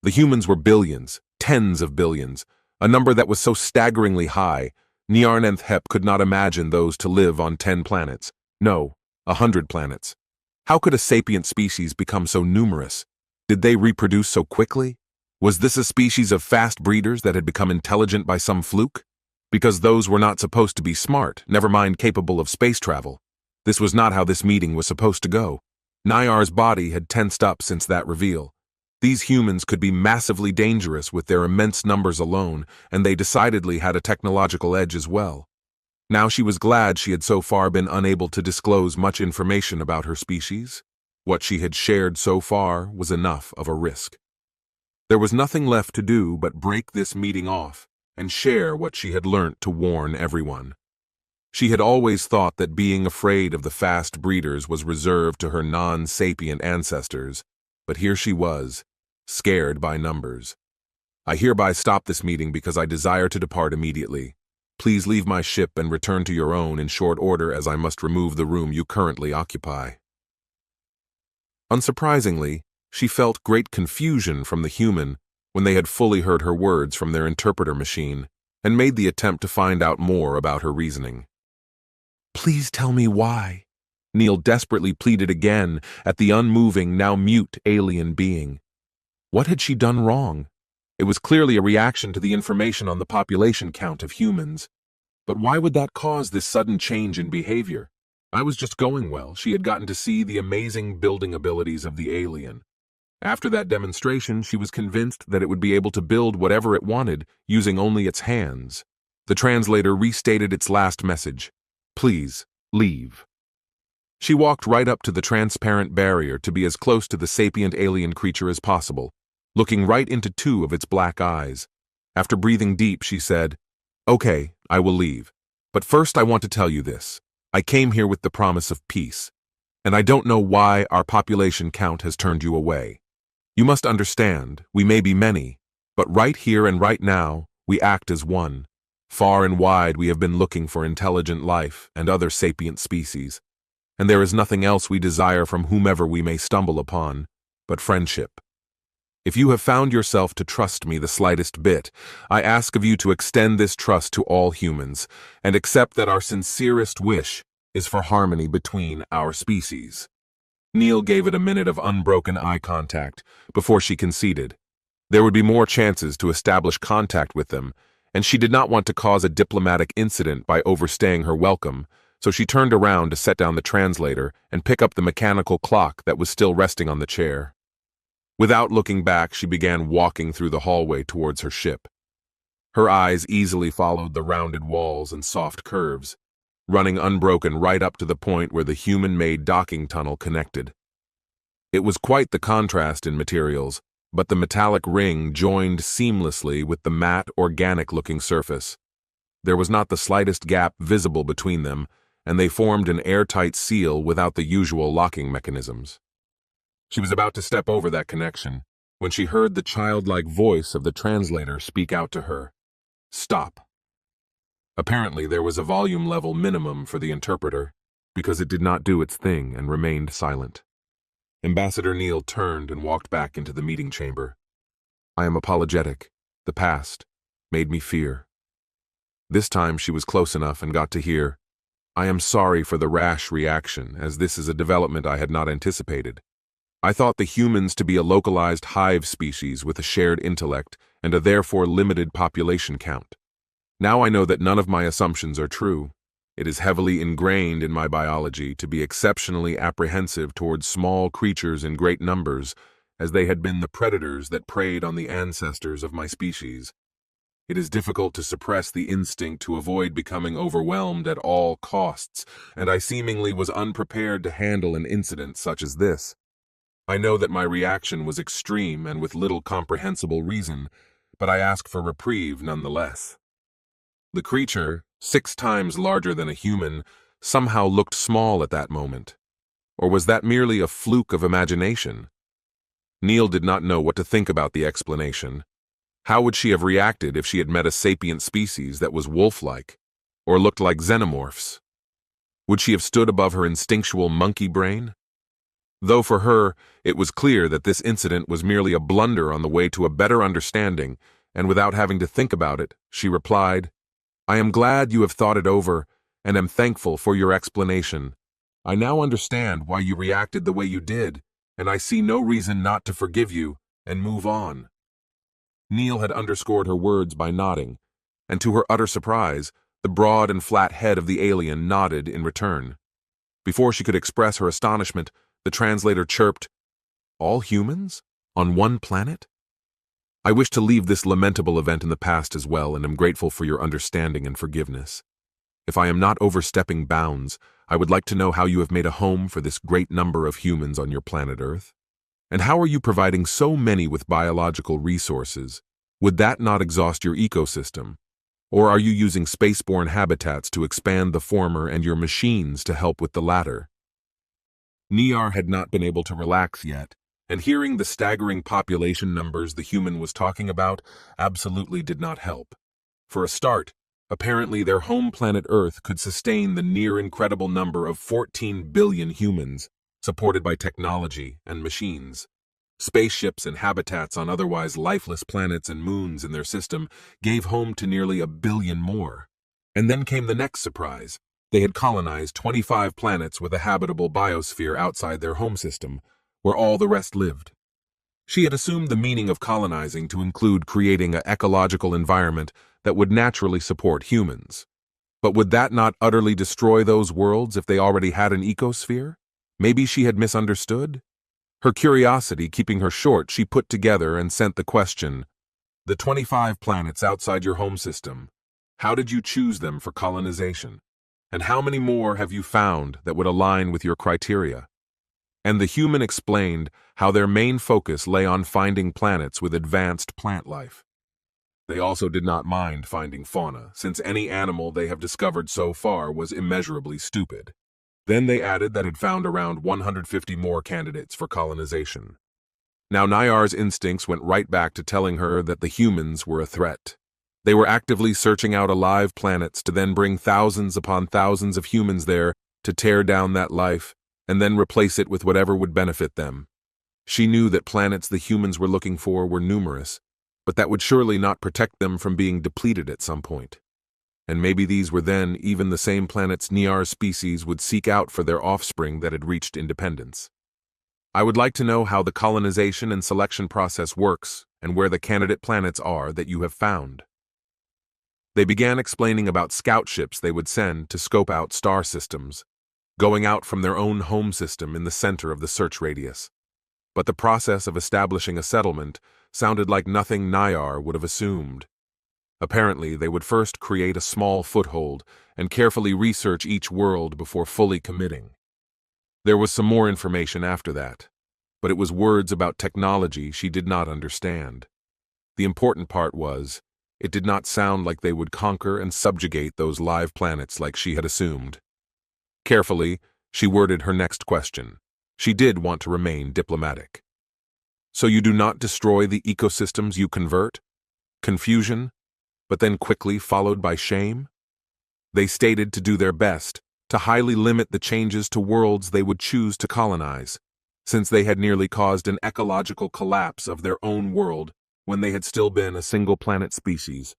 The humans were billions, tens of billions, a number that was so staggeringly high, Niarnenthep could not imagine those to live on 10 planets. No, 100 planets. How could a sapient species become so numerous? Did they reproduce so quickly? Was this a species of fast breeders that had become intelligent by some fluke? Because those were not supposed to be smart, never mind capable of space travel. This was not how this meeting was supposed to go. Nyar's body had tensed up since that reveal. These humans could be massively dangerous with their immense numbers alone, and they decidedly had a technological edge as well. Now she was glad she had so far been unable to disclose much information about her species. What she had shared so far was enough of a risk. There was nothing left to do but break this meeting off and share what she had learnt to warn everyone. She had always thought that being afraid of the fast breeders was reserved to her non-sapient ancestors, but here she was, scared by numbers. I hereby stop this meeting because I desire to depart immediately. Please leave my ship and return to your own in short order, as I must remove the room you currently occupy. Unsurprisingly, she felt great confusion from the human when they had fully heard her words from their interpreter machine and made the attempt to find out more about her reasoning. Please tell me why, Neil desperately pleaded again at the unmoving, now mute alien being. What had she done wrong? It was clearly a reaction to the information on the population count of humans. But why would that cause this sudden change in behavior? I was just going well. She had gotten to see the amazing building abilities of the alien. After that demonstration, she was convinced that it would be able to build whatever it wanted using only its hands. The translator restated its last message. Please, leave. She walked right up to the transparent barrier to be as close to the sapient alien creature as possible, looking right into two of its black eyes. After breathing deep, she said, Okay, I will leave. But first I want to tell you this. I came here with the promise of peace, and I don't know why our population count has turned you away. You must understand, we may be many, but right here and right now, we act as one. Far and wide we have been looking for intelligent life and other sapient species, and there is nothing else we desire from whomever we may stumble upon, but friendship. If you have found yourself to trust me the slightest bit, I ask of you to extend this trust to all humans, and accept that our sincerest wish is for harmony between our species. Neil gave it a minute of unbroken eye contact before she conceded. There would be more chances to establish contact with them, and she did not want to cause a diplomatic incident by overstaying her welcome, so she turned around to set down the translator and pick up the mechanical clock that was still resting on the chair. Without looking back, she began walking through the hallway towards her ship. Her eyes easily followed the rounded walls and soft curves, running unbroken right up to the point where the human-made docking tunnel connected. It was quite the contrast in materials, but the metallic ring joined seamlessly with the matte, organic-looking surface. There was not the slightest gap visible between them, and they formed an airtight seal without the usual locking mechanisms. She was about to step over that connection when she heard the childlike voice of the translator speak out to her. Stop. Apparently there was a volume level minimum for the interpreter, because it did not do its thing and remained silent. Ambassador Neil turned and walked back into the meeting chamber. I am apologetic. The past made me fear. This time she was close enough and got to hear, I am sorry for the rash reaction, as this is a development I had not anticipated. I thought the humans to be a localized hive species with a shared intellect and a therefore limited population count. Now I know that none of my assumptions are true. It is heavily ingrained in my biology to be exceptionally apprehensive towards small creatures in great numbers, as they had been the predators that preyed on the ancestors of my species. It is difficult to suppress the instinct to avoid becoming overwhelmed at all costs, and I seemingly was unprepared to handle an incident such as this. I know that my reaction was extreme and with little comprehensible reason, but I ask for reprieve nonetheless. The creature, 6 times larger than a human, somehow looked small at that moment. Or was that merely a fluke of imagination? Neil did not know what to think about the explanation. How would she have reacted if she had met a sapient species that was wolf-like, or looked like xenomorphs? Would she have stood above her instinctual monkey brain? Though for her, it was clear that this incident was merely a blunder on the way to a better understanding, and without having to think about it, she replied, "I am glad you have thought it over, and am thankful for your explanation. I now understand why you reacted the way you did, and I see no reason not to forgive you and move on." Neil had underscored her words by nodding, and to her utter surprise, the broad and flat head of the alien nodded in return. Before she could express her astonishment, the translator chirped, "All humans? On one planet? I wish to leave this lamentable event in the past as well, and am grateful for your understanding and forgiveness. If I am not overstepping bounds, I would like to know how you have made a home for this great number of humans on your planet Earth. And how are you providing so many with biological resources? Would that not exhaust your ecosystem? Or are you using spaceborne habitats to expand the former and your machines to help with the latter?" Niar had not been able to relax yet, and hearing the staggering population numbers the human was talking about absolutely did not help. For a start, apparently their home planet Earth could sustain the near-incredible number of 14 billion humans, supported by technology and machines. Spaceships and habitats on otherwise lifeless planets and moons in their system gave home to nearly a billion more. And then came the next surprise. They had colonized 25 planets with a habitable biosphere outside their home system, where all the rest lived. She had assumed the meaning of colonizing to include creating an ecological environment that would naturally support humans. But would that not utterly destroy those worlds if they already had an ecosphere? Maybe she had misunderstood? Her curiosity keeping her short, she put together and sent the question, "The 25 planets outside your home system, how did you choose them for colonization? And how many more have you found that would align with your criteria?" And the human explained how their main focus lay on finding planets with advanced plant life. They also did not mind finding fauna, since any animal they have discovered so far was immeasurably stupid. Then they added that it found around 150 more candidates for colonization. Now Nayar's instincts went right back to telling her that the humans were a threat. They were actively searching out alive planets to then bring thousands upon thousands of humans there to tear down that life and then replace it with whatever would benefit them. She knew that planets the humans were looking for were numerous, but that would surely not protect them from being depleted at some point. And maybe these were then even the same planets Niar's species would seek out for their offspring that had reached independence. "I would like to know how the colonization and selection process works and where the candidate planets are that you have found." They began explaining about scout ships they would send to scope out star systems, going out from their own home system in the center of the search radius. But the process of establishing a settlement sounded like nothing Nayar would have assumed. Apparently, they would first create a small foothold and carefully research each world before fully committing. There was some more information after that, but it was words about technology she did not understand. The important part was, it did not sound like they would conquer and subjugate those live planets like she had assumed. Carefully, she worded her next question. She did want to remain diplomatic. "So you do not destroy the ecosystems you convert? Confusion, but then quickly followed by shame?" They stated to do their best to highly limit the changes to worlds they would choose to colonize, since they had nearly caused an ecological collapse of their own world when they had still been a single-planet species.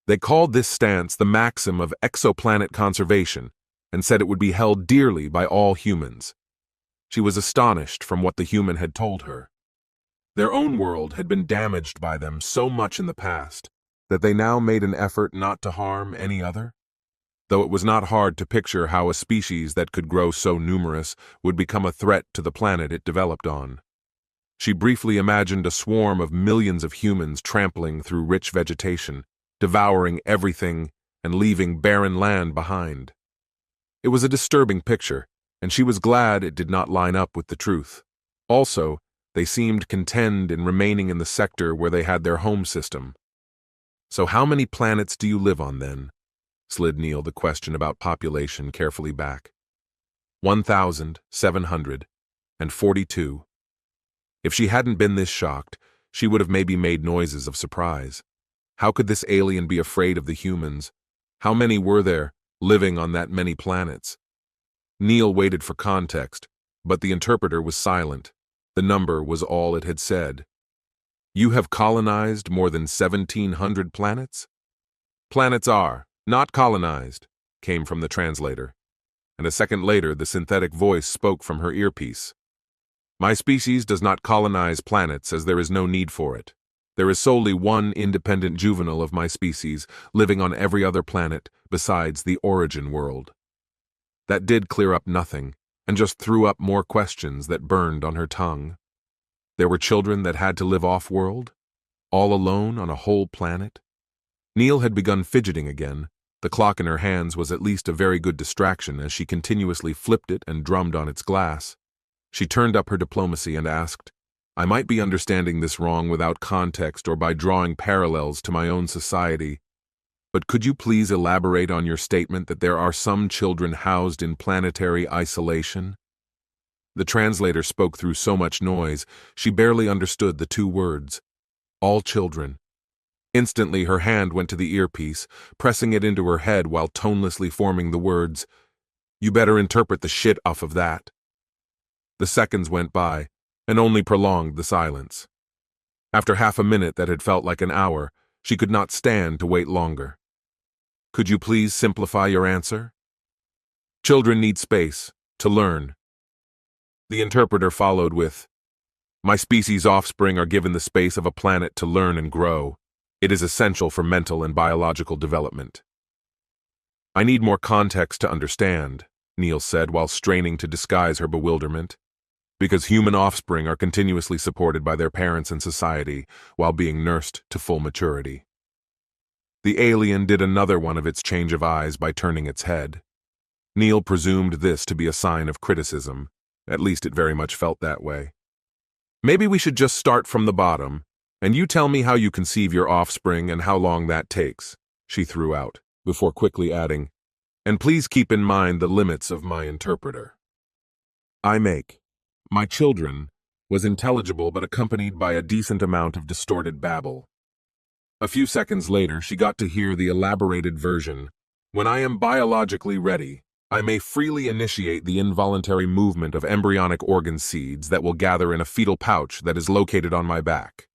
They called this stance the maxim of exoplanet conservation and said it would be held dearly by all humans. She was astonished from what the human had told her. Their own world had been damaged by them so much in the past that they now made an effort not to harm any other? Though it was not hard to picture how a species that could grow so numerous would become a threat to the planet it developed on. She briefly imagined a swarm of millions of humans trampling through rich vegetation, devouring everything and leaving barren land behind. It was a disturbing picture, and she was glad it did not line up with the truth. Also, they seemed content in remaining in the sector where they had their home system. "So how many planets do you live on, then?" slid Neil the question about population carefully back. 1,742. If she hadn't been this shocked, she would have maybe made noises of surprise. How could this alien be afraid of the humans? How many were there, living on that many planets? Neil waited for context, But the interpreter was silent. The number was all it had said. You have colonized more than 1,700 planets? Planets are, not colonized, came from the translator. And a second later, the synthetic voice spoke from her earpiece. My species does not colonize planets as there is no need for it. There is solely one independent juvenile of my species living on every other planet besides the origin world. That did clear up nothing, and just threw up more questions that burned on her tongue. There were children that had to live off-world, all alone on a whole planet. Neil had begun fidgeting again. The clock in her hands was at least a very good distraction as she continuously flipped it and drummed on its glass. She turned up her diplomacy and asked, I might be understanding this wrong without context or by drawing parallels to my own society, but could you please elaborate on your statement that there are some children housed in planetary isolation? The translator spoke through so much noise, she barely understood the two words. All children. Instantly, her hand went to the earpiece, pressing it into her head while tonelessly forming the words, You better interpret the shit off of that. The seconds went by, and only prolonged the silence. After half a minute that had felt like an hour, she could not stand to wait longer. Could you please simplify your answer? Children need space to learn. The interpreter followed with, My species' offspring are given the space of a planet to learn and grow. It is essential for mental and biological development. I need more context to understand, Neil said while straining to disguise her bewilderment. Because human offspring are continuously supported by their parents and society while being nursed to full maturity. The alien did another one of its change of eyes by turning its head. Neil presumed this to be a sign of criticism. At least it very much felt that way. Maybe we should just start from the bottom, and you tell me how you conceive your offspring and how long that takes, she threw out, before quickly adding, and please keep in mind the limits of my interpreter. My children was intelligible but accompanied by a decent amount of distorted babble. A few seconds later, she got to hear the elaborated version. When I am biologically ready, I may freely initiate the involuntary movement of embryonic organ seeds that will gather in a fetal pouch that is located on my back.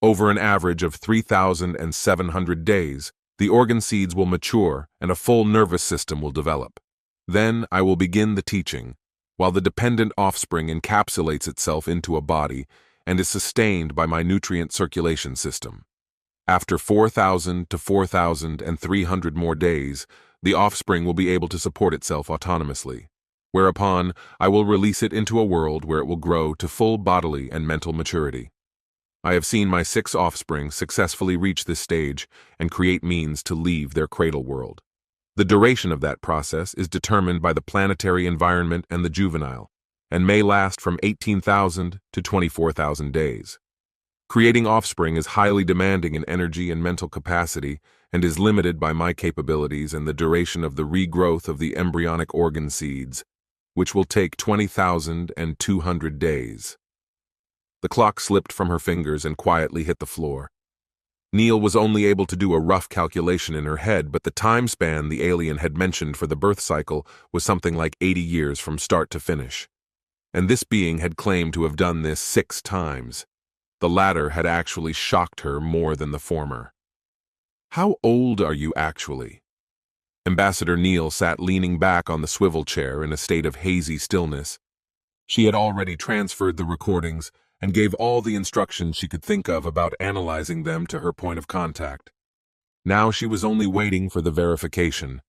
Over an average of 3,700 days, the organ seeds will mature and a full nervous system will develop. Then I will begin the teaching, while the dependent offspring encapsulates itself into a body and is sustained by my nutrient circulation system. After 4,000 to 4,300 more days, the offspring will be able to support itself autonomously, whereupon I will release it into a world where it will grow to full bodily and mental maturity. I have seen my 6 offspring successfully reach this stage and create means to leave their cradle world. The duration of that process is determined by the planetary environment and the juvenile, and may last from 18,000 to 24,000 days. Creating offspring is highly demanding in energy and mental capacity and is limited by my capabilities and the duration of the regrowth of the embryonic organ seeds, which will take 20,200 days. The clock slipped from her fingers and quietly hit the floor. Neil was only able to do a rough calculation in her head, but the time span the alien had mentioned for the birth cycle was something like 80 years from start to finish. And this being had claimed to have done this 6 times. The latter had actually shocked her more than the former. How old are you actually? Ambassador Neil sat leaning back on the swivel chair in a state of hazy stillness. She had already transferred the recordings and gave all the instructions she could think of about analyzing them to her point of contact. Now she was only waiting for the verification.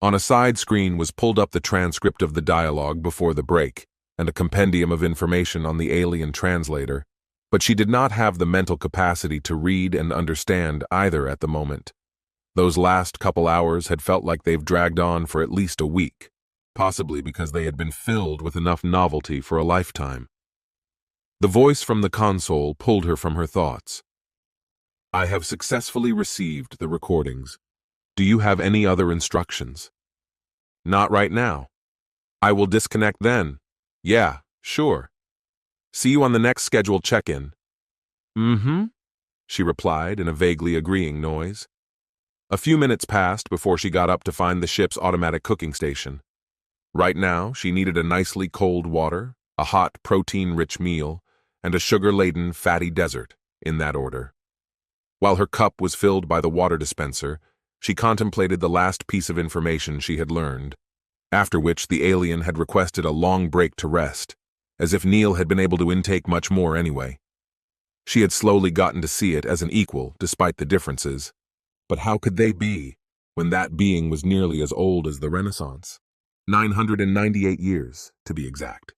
On a side screen was pulled up the transcript of the dialogue before the break, and a compendium of information on the alien translator, but she did not have the mental capacity to read and understand either at the moment. Those last couple hours had felt like they've dragged on for at least a week, possibly because they had been filled with enough novelty for a lifetime. The voice from the console pulled her from her thoughts. I have successfully received the recordings. Do you have any other instructions? Not right now. I will disconnect then. Yeah, sure. See you on the next scheduled check-in. She replied in a vaguely agreeing noise. A few minutes passed before she got up to find the ship's automatic cooking station. Right now, she needed a nicely cold water, a hot, protein-rich meal, and a sugar-laden, fatty dessert, in that order. While her cup was filled by the water dispenser, she contemplated the last piece of information she had learned, after which the alien had requested a long break to rest, as if Neil had been able to intake much more anyway. She had slowly gotten to see it as an equal, despite the differences. But how could they be, when that being was nearly as old as the Renaissance? 998 years, to be exact.